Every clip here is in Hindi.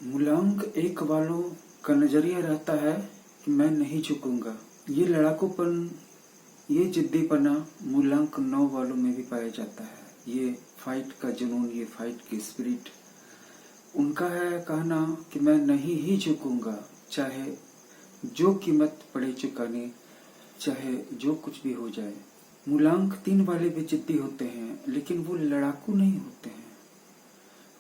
मूलांक एक वालों का नजरिया रहता है कि मैं नहीं झुकूंगा। ये लड़ाकूपन, ये जिद्दीपना मूलांक 9 वालों में भी पाया जाता है। ये फाइट का जुनून, ये फाइट की स्पिरिट उनका है। कहना कि मैं नहीं ही झुकूंगा, चाहे जो कीमत पड़े चुकाने, चाहे जो कुछ भी हो जाए। मूलांक 3 वाले भी जिद्दी होते हैं, लेकिन वो लड़ाकू नहीं होते हैं।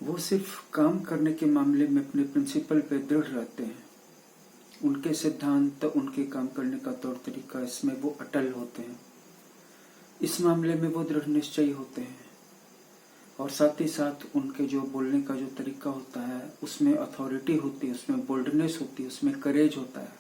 वो सिर्फ काम करने के मामले में अपने प्रिंसिपल पे दृढ़ रहते हैं। उनके सिद्धांत, उनके काम करने का तौर तरीका, इसमें वो अटल होते हैं। इस मामले में वो दृढ़ निश्चयी होते हैं। और साथ ही साथ उनके जो बोलने का जो तरीका होता है, उसमें अथॉरिटी होती है, उसमें बोल्डनेस होती है, उसमें करेज होता है।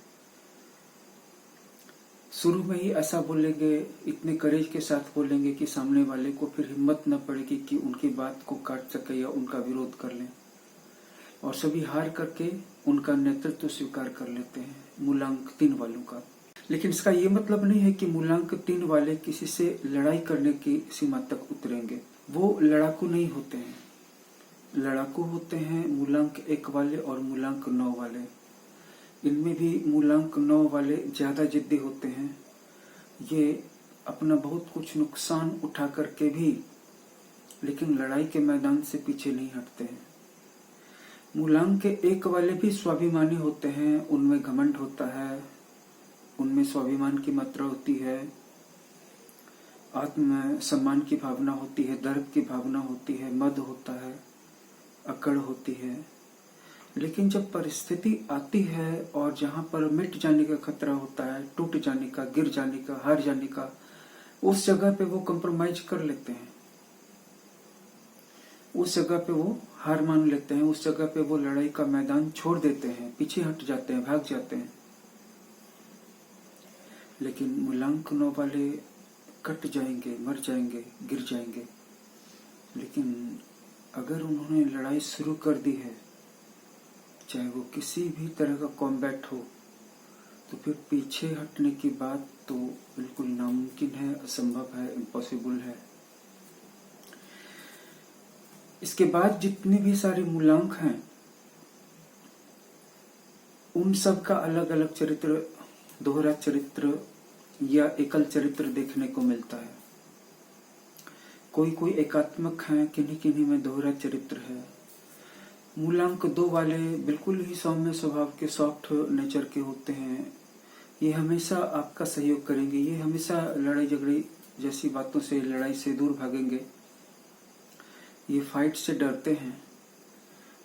शुरू में ही ऐसा बोलेंगे, इतने करेज के साथ बोलेंगे कि सामने वाले को फिर हिम्मत न पड़ेगी कि उनकी बात को काट सके या उनका विरोध कर लें। और सभी हार करके उनका नेतृत्व स्वीकार कर लेते हैं, मूलांक 3 वालों का। लेकिन इसका ये मतलब नहीं है कि मूलांक 3 वाले किसी से लड़ाई करने की सीमा तक उतरेंगे। वो लड़ाकू नहीं होते हैं। लड़ाकू होते हैं मूलांक 1 वाले और मूलांक 9 वाले। इनमें भी मूलांक 9 वाले ज्यादा जिद्दी होते हैं। ये अपना बहुत कुछ नुकसान उठा करके भी लेकिन लड़ाई के मैदान से पीछे नहीं हटते हैं। मूलांक 1 वाले भी स्वाभिमानी होते हैं। उनमें घमंड होता है, उनमें स्वाभिमान की मात्रा होती है, आत्म सम्मान की भावना होती है, गर्व की भावना होती है, मद होता है, अकड़ होती है। लेकिन जब परिस्थिति आती है और जहां पर मिट जाने का खतरा होता है, टूट जाने का, गिर जाने का, हार जाने का, उस जगह पे वो कंप्रोमाइज कर लेते हैं। उस जगह पे वो हार मान लेते हैं। उस जगह पे वो लड़ाई का मैदान छोड़ देते हैं, पीछे हट जाते हैं, भाग जाते हैं। लेकिन मूलांक 9 वाले कट जाएंगे, मर जाएंगे, गिर जाएंगे, लेकिन अगर उन्होंने लड़ाई शुरू कर दी है, चाहे वो किसी भी तरह का कॉम्बैट हो, तो फिर पीछे हटने की बात तो बिल्कुल नामुमकिन है, असंभव है, इम्पॉसिबल है। इसके बाद जितने भी सारे मूलांक हैं, उन सब का अलग अलग चरित्र, दोहरा चरित्र या एकल चरित्र देखने को मिलता है। कोई कोई एकात्मक है, किन्हीं किन्हीं में दोहरा चरित्र है। मूलांक 2 वाले बिल्कुल ही सौम्य स्वभाव के, सॉफ्ट नेचर के होते हैं। ये हमेशा आपका सहयोग करेंगे, ये हमेशा लड़ाई झगड़े जैसी बातों से, लड़ाई से दूर भागेंगे। ये फाइट से डरते हैं।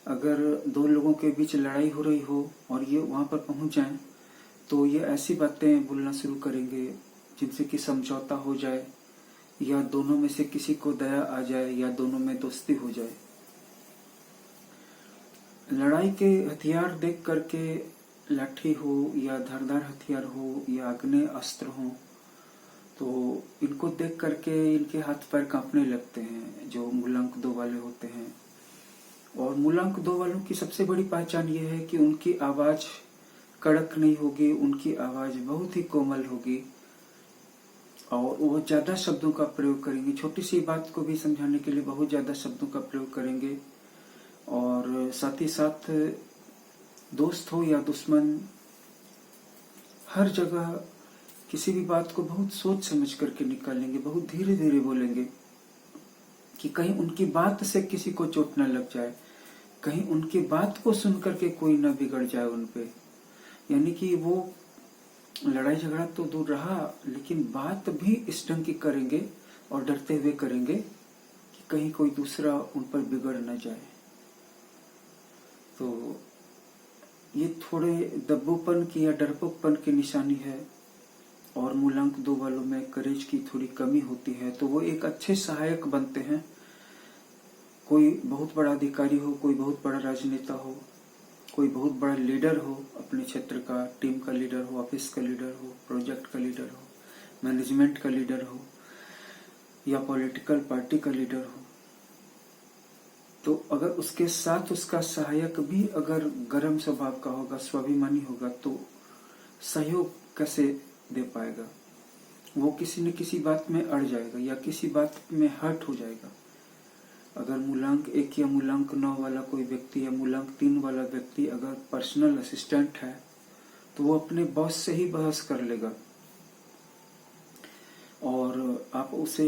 अगर दो लोगों के बीच लड़ाई हो रही हो और ये वहां पर पहुंच जाएं, तो ये ऐसी बातें बोलना शुरू करेंगे जिनसे कि समझौता हो जाए, या दोनों में से किसी को दया आ जाए, या दोनों में दोस्ती हो जाए। लड़ाई के हथियार देख करके, लाठी हो या धारदार हथियार हो या आग्नेय अस्त्र हो, तो इनको देख करके इनके हाथ पैर कांपने लगते हैं, जो मूलांक 2 वाले होते हैं। और मूलांक 2 वालों की सबसे बड़ी पहचान यह है कि उनकी आवाज कड़क नहीं होगी, उनकी आवाज बहुत ही कोमल होगी और वो ज्यादा शब्दों का प्रयोग करेंगे। छोटी सी बात को भी समझाने के लिए बहुत ज्यादा शब्दों का प्रयोग करेंगे। और साथ ही साथ दोस्त हो या दुश्मन, हर जगह किसी भी बात को बहुत सोच समझ करके निकालेंगे, बहुत धीरे धीरे बोलेंगे कि कहीं उनकी बात से किसी को चोट न लग जाए, कहीं उनकी बात को सुन करके कोई न बिगड़ जाए उनपे। यानी कि वो लड़ाई झगड़ा तो दूर रहा, लेकिन बात भी इस ढंग की करेंगे और डरते हुए करेंगे कि कहीं कोई दूसरा उन पर बिगड़ न जाए। तो ये थोड़े दब्बूपन की या डरपोकपन की निशानी है। और मूलांक 2 वालों में करेज की थोड़ी कमी होती है, तो वो एक अच्छे सहायक बनते हैं। कोई बहुत बड़ा अधिकारी हो, कोई बहुत बड़ा राजनेता हो, कोई बहुत बड़ा लीडर हो, अपने क्षेत्र का, टीम का लीडर हो, ऑफिस का लीडर हो, प्रोजेक्ट का लीडर हो, मैनेजमेंट का लीडर हो, या पॉलिटिकल पार्टी का लीडर हो, तो अगर उसके साथ उसका सहायक भी अगर गर्म स्वभाव का होगा, स्वाभिमानी होगा, तो सहयोग कैसे दे पाएगा? वो किसी न किसी बात में अड़ जाएगा या किसी बात में हर्ट हो जाएगा। अगर मूलांक 1 या मूलांक 9 वाला कोई व्यक्ति या मूलांक 3 वाला व्यक्ति अगर पर्सनल असिस्टेंट है तो वो अपने बॉस से ही बहस कर लेगा, और आप उसे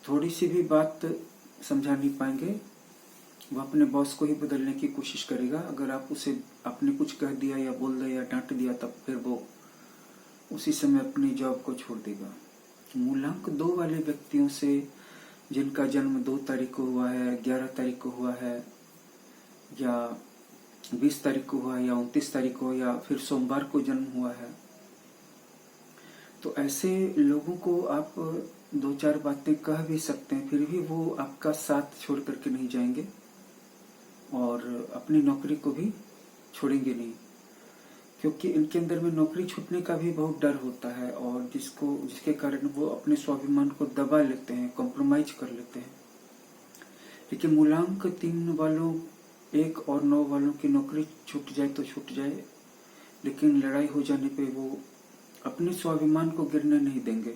थोड़ी सी भी बात समझा नहीं पाएंगे, वो अपने बॉस को ही बदलने की कोशिश करेगा। अगर आप उसे आपने कुछ कह दिया या बोल दिया या डांट दिया तब फिर वो उसी समय अपनी जॉब को छोड़ देगा। मूलांक 2 वाले व्यक्तियों से जिनका जन्म 2 तारीख को हुआ है, 11 तारीख को हुआ है, या 20 तारीख को हुआ है, या 29 तारीख को, या फिर सोमवार को जन्म हुआ है, तो ऐसे लोगों को आप 2-4 बातें कह भी सकते हैं, फिर भी वो आपका साथ छोड़ करके नहीं जाएंगे और अपनी नौकरी को भी छोड़ेंगे नहीं, क्योंकि इनके अंदर में नौकरी छूटने का भी बहुत डर होता है, और जिसके कारण वो अपने स्वाभिमान को दबा लेते हैं, कॉम्प्रोमाइज कर लेते हैं। लेकिन मूलांक 3 वालों, 1 और 9 वालों की नौकरी छूट जाए तो छूट जाए, लेकिन लड़ाई हो जाने पे वो अपने स्वाभिमान को गिरने नहीं देंगे।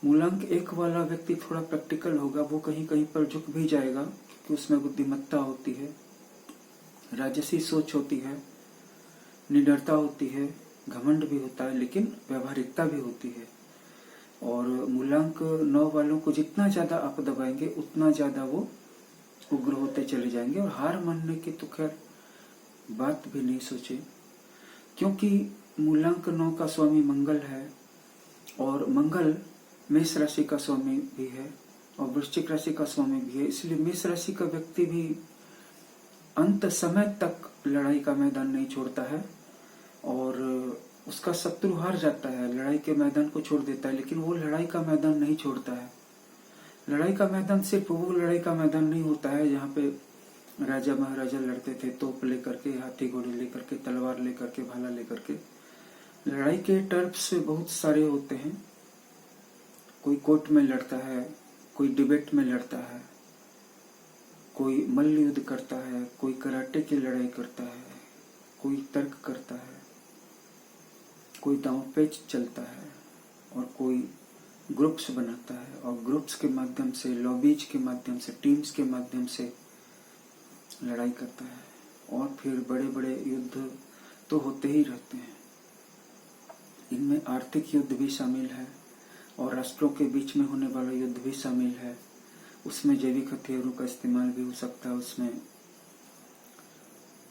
मूलांक 1 वाला व्यक्ति थोड़ा प्रैक्टिकल होगा, वो कहीं कहीं पर झुक भी जाएगा, क्योंकि उसमें बुद्धिमत्ता होती है, राजसी सोच होती है, निडरता होती है, घमंड भी होता है, लेकिन व्यवहारिकता भी होती है। और मूलांक 9 वालों को जितना ज्यादा आप दबाएंगे उतना ज्यादा वो उग्र होते चले जाएंगे, और हार मानने की तो खैर बात भी नहीं सोचे, क्योंकि मूलांक 9 का स्वामी मंगल है, और मंगल मेष राशि का स्वामी भी है और वृश्चिक राशि का स्वामी भी है। इसलिए मेष राशि का व्यक्ति भी अंत समय तक लड़ाई का मैदान नहीं छोड़ता है, और उसका शत्रु हार जाता है, लड़ाई के मैदान को छोड़ देता है, लेकिन वो लड़ाई का मैदान नहीं छोड़ता है। लड़ाई का मैदान सिर्फ वो लड़ाई का मैदान नहीं होता है जहाँ पे राजा महाराजा लड़ते थे, तोप लेकर के, हाथी घोड़े लेकर के, तलवार लेकर के, भाला लेकर के। लड़ाई के टर्म्स बहुत सारे होते हैं, कोई कोर्ट में लड़ता है, कोई डिबेट में लड़ता है, कोई मल्ल युद्ध करता है, कोई कराटे की लड़ाई करता है, कोई तर्क करता है, कोई दांव पेच चलता है, और कोई ग्रुप्स बनाता है, और ग्रुप्स के माध्यम से, लॉबीज के माध्यम से, टीम्स के माध्यम से लड़ाई करता है। और फिर बड़े बड़े युद्ध तो होते ही रहते हैं। इनमें आर्थिक युद्ध भी शामिल है, और राष्ट्रों के बीच में होने वाला युद्ध भी शामिल है। उसमें जैविक हथियारों का इस्तेमाल भी हो सकता है, उसमें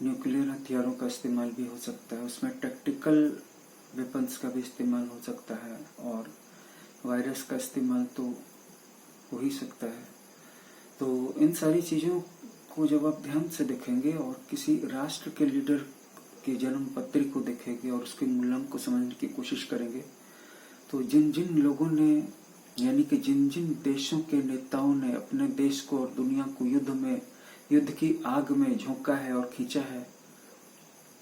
न्यूक्लियर हथियारों का इस्तेमाल भी हो सकता है, उसमें टैक्टिकल वेपन्स का भी इस्तेमाल हो सकता है, और वायरस का इस्तेमाल तो हो ही सकता है। तो इन सारी चीज़ों को जब आप ध्यान से देखेंगे और किसी राष्ट्र के लीडर की जन्म पत्री को देखेंगे और उसके मूलांक को समझने की कोशिश करेंगे, तो जिन जिन लोगों ने, यानी कि जिन जिन देशों के नेताओं ने अपने देश को और दुनिया को युद्ध की आग में झोंका है और खींचा है,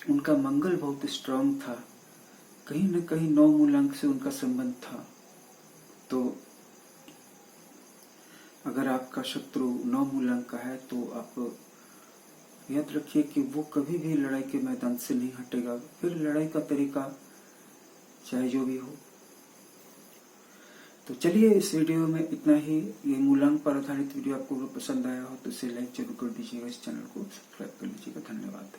उनका मंगल बहुत स्ट्रांग था, कहीं न कहीं 9 मूलांक से उनका संबंध था। तो अगर आपका शत्रु 9 मूलांक का है तो आप याद रखिए कि वो कभी भी लड़ाई के मैदान से नहीं हटेगा, फिर लड़ाई का तरीका चाहे जो भी हो। तो चलिए, इस वीडियो में इतना ही। ये मूलांक पर आधारित वीडियो आपको पसंद आया हो तो इसे लाइक जरूर कर दीजिएगा, इस चैनल को सब्सक्राइब कर लीजिएगा। धन्यवाद।